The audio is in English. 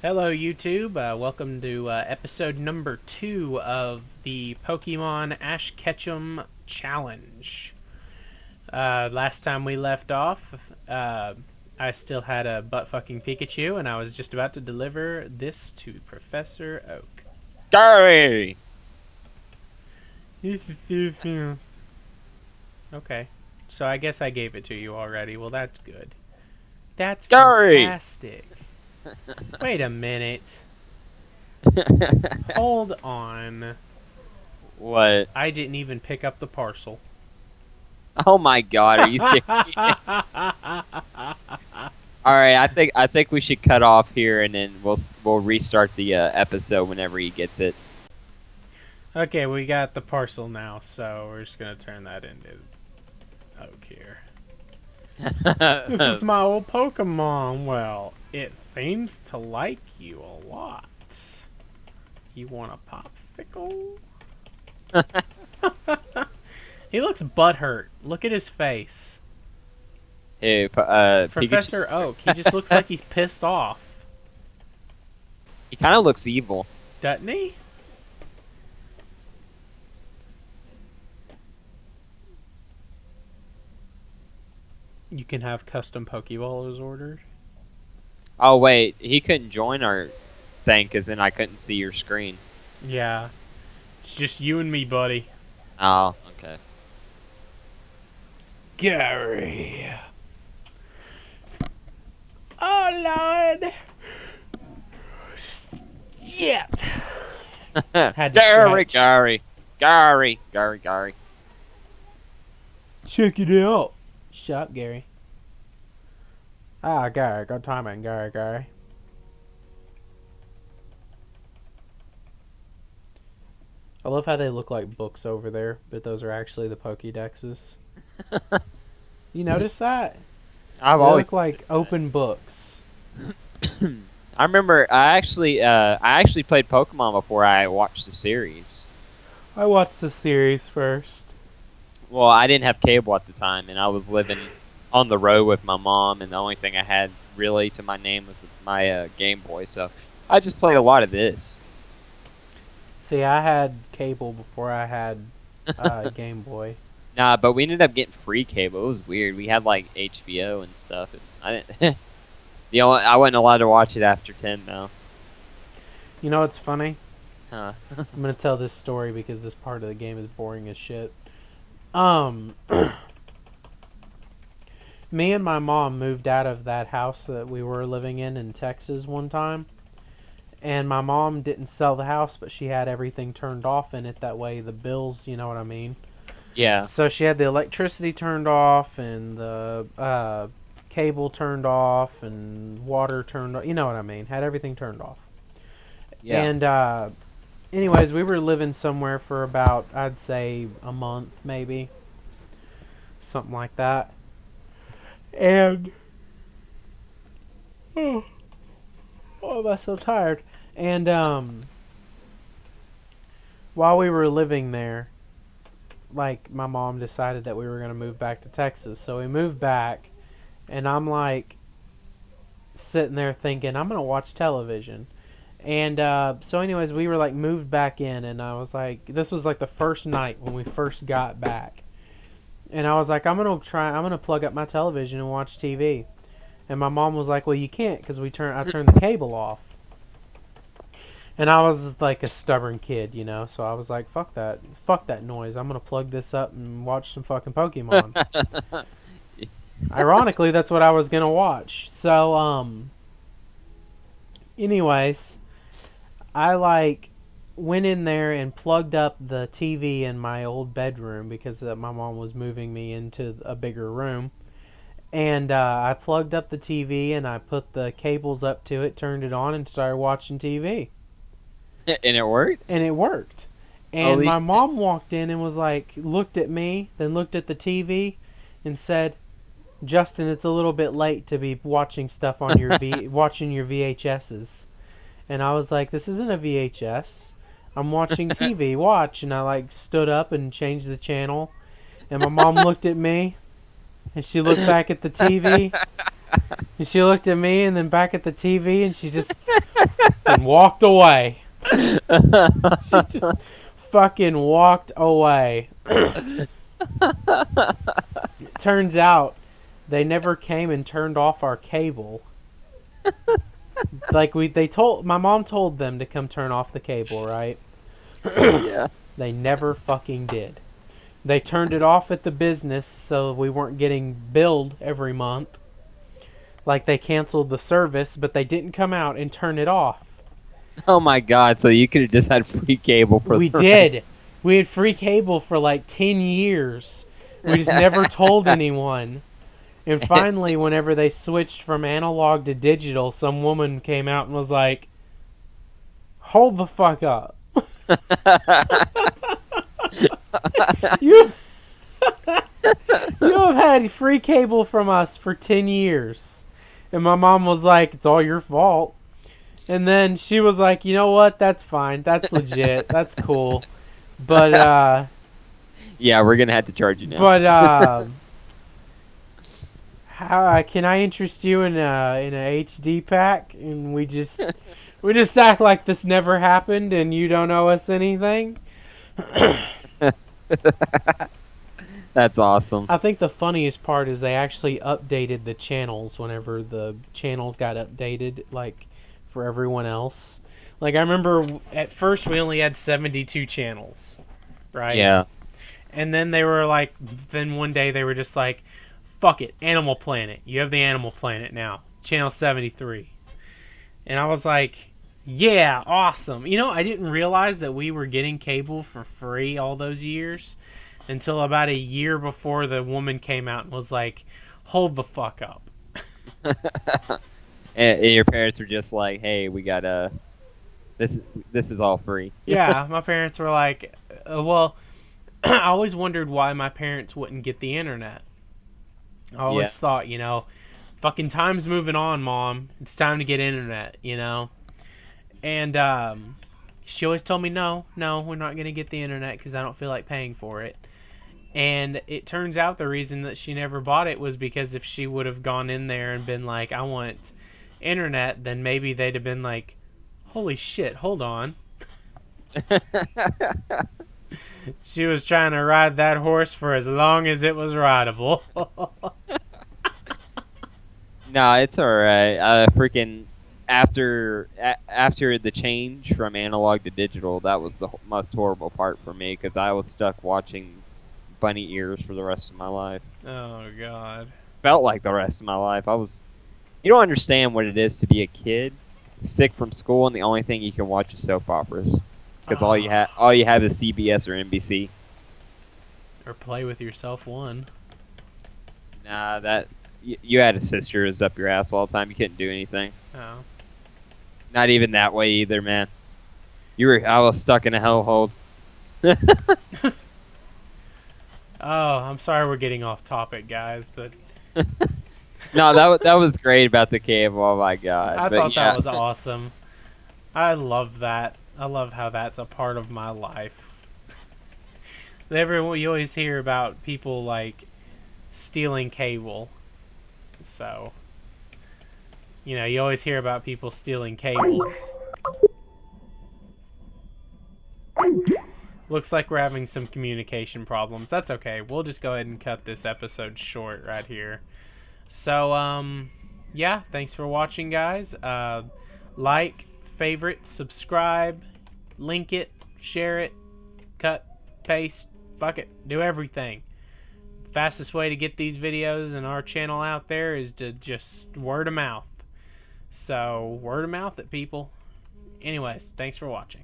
Hello, YouTube. Welcome to episode number 2 of the Pokemon Ash Ketchum Challenge. Last time we left off, I still had a butt-fucking Pikachu, and I was just about to deliver this to Professor Oak. Gary! Okay, so I guess I gave it to you already. Well, that's good. That's Gary! fantastic. Wait a minute. Hold on. What? I didn't even pick up the parcel. Oh my god, are you serious? Alright, I think we should cut off here and then we'll restart the episode whenever he gets it. Okay, we got the parcel now, so we're just gonna turn that into Oak here. This is my old Pokemon. Well, it seems to like you a lot. You want a popsicle? He looks butthurt. Look at his face. Hey, Professor Oak, he just looks like he's pissed off. He kind of looks evil. Doesn't he? You can have custom Pokeballs ordered. Oh wait, he couldn't join our thing because then I couldn't see your screen. Yeah. It's just you and me, buddy. Oh, okay. Gary. Oh, Lord. Shit. Had to Gary. Check it out. Shut up, Gary. Ah, Gary. Good timing, Gary. I love how they look like books over there, but those are actually the Pokédexes. You notice that? I've They always look like open books. I remember I actually played Pokemon before I watched the series. I watched the series first. Well, I didn't have cable at the time, and I was living on the road with my mom, and the only thing I had really to my name was my Game Boy, so I just played a lot of this. See, I had cable before I had Game Boy. Nah, but we ended up getting free cable. It was weird. We had like HBO and stuff. And I didn't. I wasn't allowed to watch it after 10 though. You know what's funny? Huh. I'm gonna tell this story because this part of the game is boring as shit. Me and my mom moved out of that house that we were living in Texas one time. And my mom didn't sell the house, but she had everything turned off in it. That way the bills, you know what I mean? Yeah. So she had the electricity turned off and the cable turned off and water turned off. You know what I mean? Had everything turned off. Yeah. And anyways, we were living somewhere for about, I'd say, a month maybe. Something like that. And oh, am I so tired? And while we were living there, like, my mom decided that we were going to move back to Texas. So we moved back, and I'm like sitting there thinking, I'm going to watch television. And so anyways, we were like moved back in, and I was like, this was like the first night when we first got back. And I was like, I'm going to plug up my television and watch TV. And my mom was like, well, you can't because I turned the cable off. And I was like a stubborn kid, you know, so I was like, fuck that noise. I'm going to plug this up and watch some fucking Pokemon. Ironically, that's what I was going to watch. So, anyways, I like went in there and plugged up the TV in my old bedroom because my mom was moving me into a bigger room. And I plugged up the TV and I put the cables up to it, turned it on, and started watching TV. And it worked? And it worked. And my mom walked in and was like, looked at me, then looked at the TV and said, Justin, it's a little bit late to be watching stuff on your watching your VHSs. And I was like, this isn't a VHS. I'm watching TV. Watch. And I like stood up and changed the channel. And my mom looked at me and she looked back at the TV And she looked at me and then back at the TV and she just fucking walked away. She just fucking walked away. It turns out they never came and turned off our cable. Like my mom told them to come turn off the cable, right? Yeah. They never fucking did. They turned it off at the business so we weren't getting billed every month. Like they canceled the service, but they didn't come out and turn it off. Oh my god, so you could have just had free cable for We did. We had free cable for like 10 years. We just never told anyone. And finally, whenever they switched from analog to digital, some woman came out and was like, "Hold the fuck up. You you have had free cable from us for 10 years." And my mom was like, "It's all your fault." And then she was like, "You know what? That's fine. That's legit. That's cool." But Yeah, we're gonna have to charge you now. But how can I interest you in a HD pack? And we just act like this never happened, and you don't owe us anything. That's awesome. I think the funniest part is they actually updated the channels whenever the channels got updated, like for everyone else. Like I remember at first we only had 72 channels, right? Yeah. And then they were like, then one day they were just like, fuck it, Animal Planet. You have the Animal Planet now, channel 73. And I was like, yeah, awesome. You know, I didn't realize that we were getting cable for free all those years until about a year before the woman came out and was like, hold the fuck up. And your parents were just like, "Hey, we got this is all free." Yeah, my parents were like, well, I always wondered why my parents wouldn't get the internet. I always thought, you know, fucking time's moving on, Mom. It's time to get internet, you know? And she always told me, no, we're not going to get the internet because I don't feel like paying for it. And it turns out the reason that she never bought it was because if she would have gone in there and been like, I want internet, then maybe they'd have been like, holy shit, hold on. She was trying to ride that horse for as long as it was rideable. No, it's all right. Freaking after the change from analog to digital, that was the most horrible part for me because I was stuck watching bunny ears for the rest of my life. Oh god. Felt like the rest of my life. You don't understand what it is to be a kid, sick from school, and the only thing you can watch is soap operas because all you have is CBS or NBC. Or play with yourself one. Nah, that you had a sister who was up your ass all the time. You couldn't do anything. Oh. Not even that way either, man. I was stuck in a hellhole. Oh, I'm sorry we're getting off topic, guys, but No, that was great about the cable. Oh my god! I thought that was awesome. I love that. I love how that's a part of my life. You always hear about people like stealing cable, so you know you always hear about people stealing cables. Looks like we're having some communication problems. That's okay. We'll just go ahead and cut this episode short right here. So, yeah, thanks for watching, guys. Like, favorite, subscribe, link it, share it, cut, paste, fuck it, do everything. Fastest way to get these videos and our channel out there is to just word of mouth. So, word of mouth it, people. Anyways, thanks for watching.